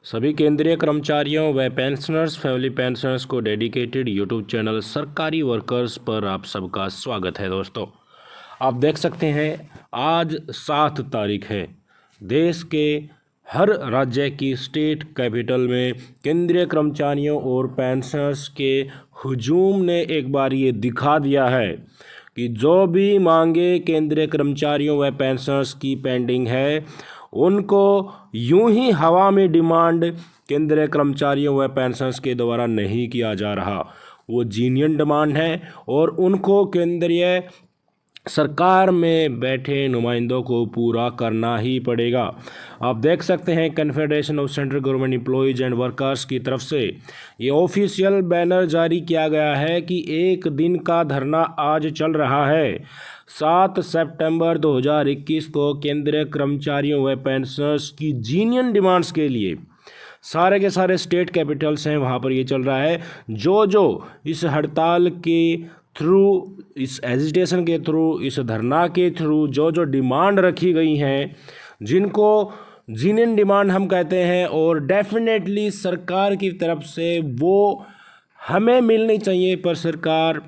सभी केंद्रीय कर्मचारियों व पेंशनर्स फैमिली पेंशनर्स को डेडिकेटेड यूट्यूब चैनल सरकारी वर्कर्स पर आप सबका स्वागत है। दोस्तों, आप देख सकते हैं आज 7 तारीख है। देश के हर राज्य की स्टेट कैपिटल में केंद्रीय कर्मचारियों और पेंशनर्स के हुजूम ने एक बार ये दिखा दिया है कि जो भी मांगे केंद्रीय कर्मचारियों व पेंशनर्स की पेंडिंग है, उनको यूं ही हवा में डिमांड केंद्रीय कर्मचारियों व पेंशनर्स के द्वारा नहीं किया जा रहा। वो जीनियन डिमांड है और उनको केंद्रीय सरकार में बैठे नुमाइंदों को पूरा करना ही पड़ेगा। आप देख सकते हैं confederation of central government employees and workers की तरफ से ये ऑफिशियल बैनर जारी किया गया है कि एक दिन का धरना आज चल रहा है। 7 सितंबर 2021 को केंद्रीय कर्मचारियों व पेंशनर्स की जीनियन डिमांड्स के लिए सारे के सारे स्टेट कैपिटल्स हैं, वहाँ पर ये चल रहा है। जो इस हड़ताल के थ्रू, इस एजिटेशन के थ्रू, इस धरना के थ्रू जो डिमांड रखी गई हैं, जिनको जीनियन डिमांड हम कहते हैं, और डेफिनेटली सरकार की तरफ से वो हमें मिलनी चाहिए, पर सरकार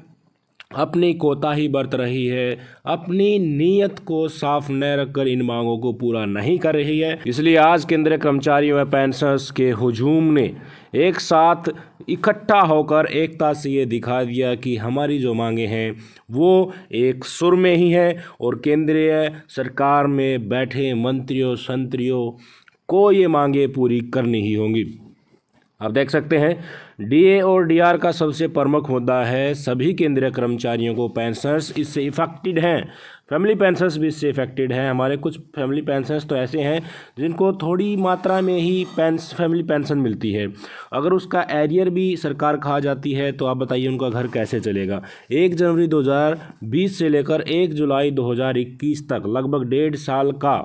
अपनी कोताही बरत रही है, अपनी नीयत को साफ न रखकर इन मांगों को पूरा नहीं कर रही है। इसलिए आज केंद्रीय कर्मचारियों व पेंशनर्स के हुजूम ने एक साथ इकट्ठा होकर एकता से ये दिखा दिया कि हमारी जो मांगे हैं वो एक सुर में ही है और केंद्रीय सरकार में बैठे मंत्रियों संत्रियों को ये मांगे पूरी करनी ही होंगी। आप देख सकते हैं डीए और डीआर का सबसे प्रमुख मुद्दा है सभी केंद्रीय कर्मचारियों को पेंशनर्स इससे इफेक्टेड हैं, फैमिली पेंशनर्स भी इससे इफेक्टेड हैं। हमारे कुछ फैमिली पेंशनर्स तो ऐसे हैं जिनको थोड़ी मात्रा में ही फैमिली पेंशन मिलती है। अगर उसका एरियर भी सरकार खा जाती है तो आप बताइए उनका घर कैसे चलेगा। 1 जनवरी 2020 से लेकर 1 जुलाई 2021 तक लगभग 1.5 साल का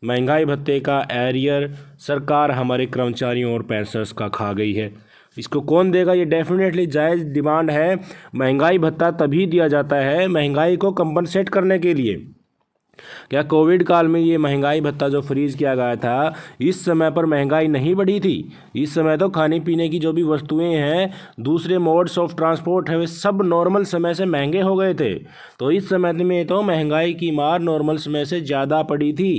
महंगाई भत्ते का एरियर सरकार हमारे कर्मचारियों और पेंशनर्स का खा गई है। इसको कौन देगा? ये डेफिनेटली जायज़ डिमांड है। महंगाई भत्ता तभी दिया जाता है महंगाई को कंपनसेट करने के लिए। क्या कोविड काल में ये महंगाई भत्ता जो फ्रीज किया गया था, इस समय पर महंगाई नहीं बढ़ी थी? इस समय तो खाने पीने की जो भी वस्तुएं हैं, दूसरे मोड्स ऑफ ट्रांसपोर्ट है, वे सब नॉर्मल समय से महंगे हो गए थे। तो इस समय में तो महंगाई की मार नॉर्मल समय से ज़्यादा पड़ी थी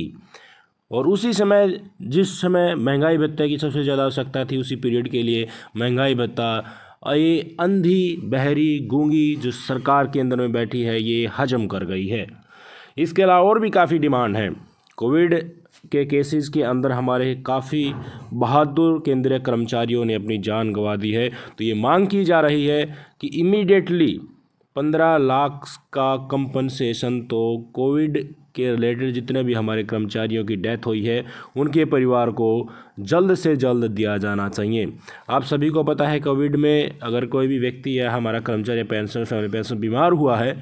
और उसी समय जिस समय महंगाई भत्ते की सबसे ज़्यादा आवश्यकता थी, उसी पीरियड के लिए महंगाई भत्ता ये अंधी बहरी गूंगी जो सरकार के अंदर में बैठी है ये हजम कर गई है। इसके अलावा और भी काफ़ी डिमांड है। कोविड के केसेस के अंदर हमारे काफ़ी बहादुर केंद्रीय कर्मचारियों ने अपनी जान गंवा दी है। तो ये मांग की जा रही है कि इमीडिएटली 15 लाख का कंपनसेशन तो कोविड के रिलेटेड जितने भी हमारे कर्मचारियों की डेथ हुई है उनके परिवार को जल्द से जल्द दिया जाना चाहिए। आप सभी को पता है कोविड में अगर कोई भी व्यक्ति या हमारा कर्मचारी पेंशन फैमिली पेंशन बीमार हुआ है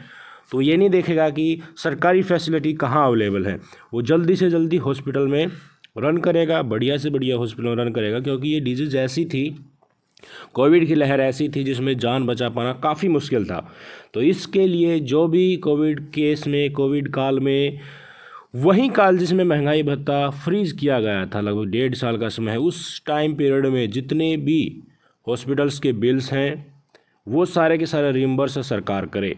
तो ये नहीं देखेगा कि सरकारी फैसिलिटी कहाँ अवेलेबल है, वो जल्दी से जल्दी हॉस्पिटल में रन करेगा, बढ़िया से बढ़िया हॉस्पिटल में रन करेगा, क्योंकि ये डिजीज़ ऐसी थी, कोविड की लहर ऐसी थी जिसमें जान बचा पाना काफ़ी मुश्किल था। तो इसके लिए जो भी कोविड केस में, कोविड काल में, वही काल जिसमें महंगाई भत्ता फ्रीज किया गया था, लगभग 1.5 साल का समय है, उस टाइम पीरियड में जितने भी हॉस्पिटल्स के बिल्स हैं वो सारे के सारे रिम्बर्स सरकार करे।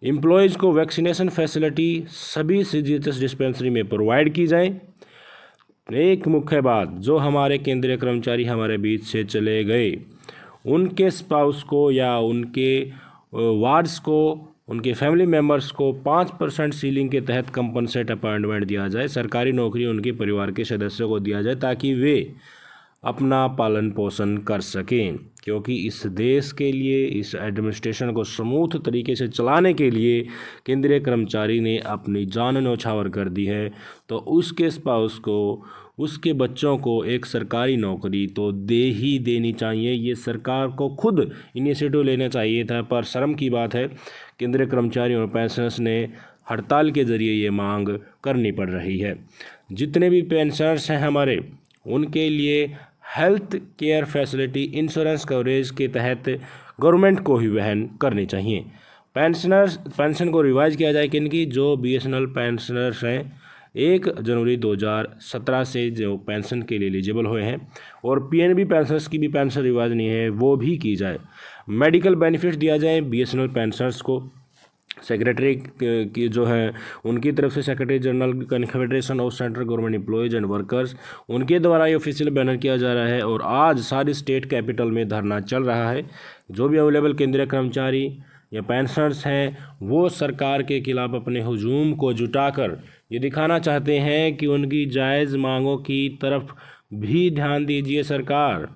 एम्प्लॉयज़ को वैक्सीनेशन फैसिलिटी सभी सीजीएचएस डिस्पेंसरी में प्रोवाइड की जाए। एक मुख्य बात, जो हमारे केंद्रीय कर्मचारी हमारे बीच से चले गए उनके स्पाउस को या उनके वार्ड्स को, उनके फैमिली मेम्बर्स को 5% सीलिंग के तहत कंपनसेट अपॉइंटमेंट दिया जाए, सरकारी नौकरी उनके परिवार के सदस्यों को दिया जाए ताकि वे अपना पालन पोषण कर सकें। क्योंकि इस देश के लिए, इस एडमिनिस्ट्रेशन को स्मूथ तरीके से चलाने के लिए केंद्रीय कर्मचारी ने अपनी जान न्यौछावर कर दी है। तो उसके स्पाउस को, उसके बच्चों को एक सरकारी नौकरी तो दे ही देनी चाहिए। ये सरकार को खुद इनिशिएटिव लेना चाहिए था, पर शर्म की बात है केंद्रीय कर्मचारी और पेंशनर्स ने हड़ताल के ज़रिए ये मांग करनी पड़ रही है। जितने भी पेंशनर्स हैं हमारे, उनके लिए health care facility insurance coverage के तहत गवर्नमेंट को ही वहन करनी चाहिए। पेंशन को रिवाइज किया जाए, किनकी? जो बीएसएनएल पेंशनर्स हैं 1 जनवरी 2017 से जो पेंशन के लिए एलिजिबल हुए हैं, और पीएनबी पेंशनर्स की भी पेंशन रिवाइज नहीं है वो भी की जाए। मेडिकल बेनिफिट दिया जाए बीएसएनएल पेंशनर्स को। सेक्रेटरी की जो है उनकी तरफ से secretary general confederation of central government employees and workers, उनके द्वारा ये ऑफिशियल बैनर किया जा रहा है। और आज सारी स्टेट कैपिटल में धरना चल रहा है। जो भी अवेलेबल केंद्रीय कर्मचारी या पेंशनर्स हैं वो सरकार के खिलाफ अपने हुजूम को जुटाकर ये दिखाना चाहते हैं कि उनकी जायज़ मांगों की तरफ भी ध्यान दीजिए सरकार।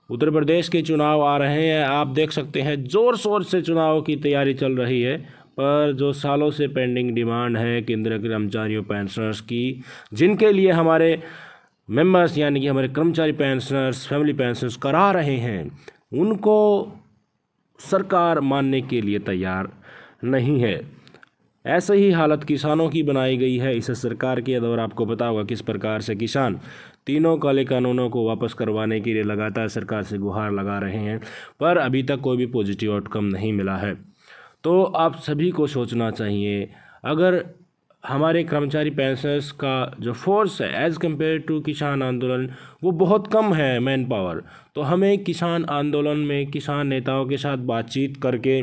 उत्तर प्रदेश के चुनाव आ रहे हैं, आप देख सकते हैं ज़ोर शोर से चुनाव की तैयारी चल रही है, पर जो सालों से पेंडिंग डिमांड है केंद्रीय कर्मचारियों पेंशनर्स की, जिनके लिए हमारे मेंबर्स यानी कि हमारे कर्मचारी पेंशनर्स फैमिली पेंशनर्स करा रहे हैं, उनको सरकार मानने के लिए तैयार नहीं है। ऐसे ही हालत किसानों की बनाई गई है इस सरकार के दौर। आपको पता होगा किस प्रकार से किसान तीनों काले कानूनों को वापस करवाने के लिए लगातार सरकार से गुहार लगा रहे हैं, पर अभी तक कोई भी पॉजिटिव आउटकम नहीं मिला है। तो आप सभी को सोचना चाहिए, अगर हमारे कर्मचारी पेंशनर्स का जो फोर्स है एज़ कम्पेयर टू किसान आंदोलन वो बहुत कम है मैन पावर, तो हमें किसान आंदोलन में किसान नेताओं के साथ बातचीत करके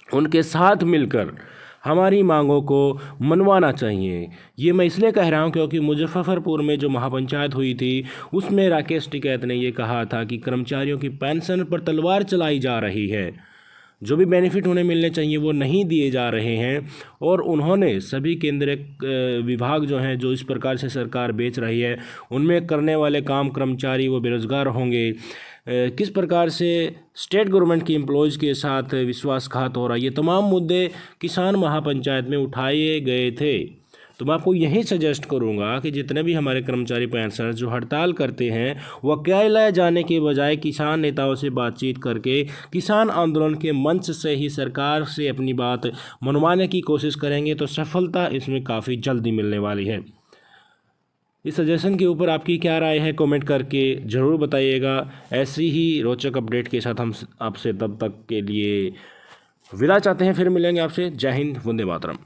उनके साथ मिलकर हमारी मांगों को मनवाना चाहिए। ये मैं इसलिए कह रहा हूँ क्योंकि मुजफ्फरपुर में जो महापंचायत हुई थी उसमें राकेश टिकैत ने ये कहा था कि कर्मचारियों की पेंशन पर तलवार चलाई जा रही है, जो भी बेनिफिट उन्हें मिलने चाहिए वो नहीं दिए जा रहे हैं। और उन्होंने सभी केंद्रीय विभाग जो हैं जो इस प्रकार से सरकार बेच रही है उनमें करने वाले काम कर्मचारी वो बेरोज़गार होंगे, किस प्रकार से स्टेट गवर्नमेंट की एम्प्लॉयज़ के साथ विश्वासघात हो रहा है, ये तमाम मुद्दे किसान महापंचायत में उठाए गए थे। तो मैं आपको यही सजेस्ट करूंगा कि जितने भी हमारे कर्मचारी पेंशनर्स जो हड़ताल करते हैं वो अकेले जाने के बजाय किसान नेताओं से बातचीत करके किसान आंदोलन के मंच से ही सरकार से अपनी बात मनवाने की कोशिश करेंगे तो सफलता इसमें काफ़ी जल्दी मिलने वाली है। इस सजेशन के ऊपर आपकी क्या राय है कमेंट करके ज़रूर बताइएगा। ऐसी ही रोचक अपडेट के साथ हम आपसे तब तक के लिए विदा चाहते हैं, फिर मिलेंगे आपसे। जय हिंद, वंदे मातरम।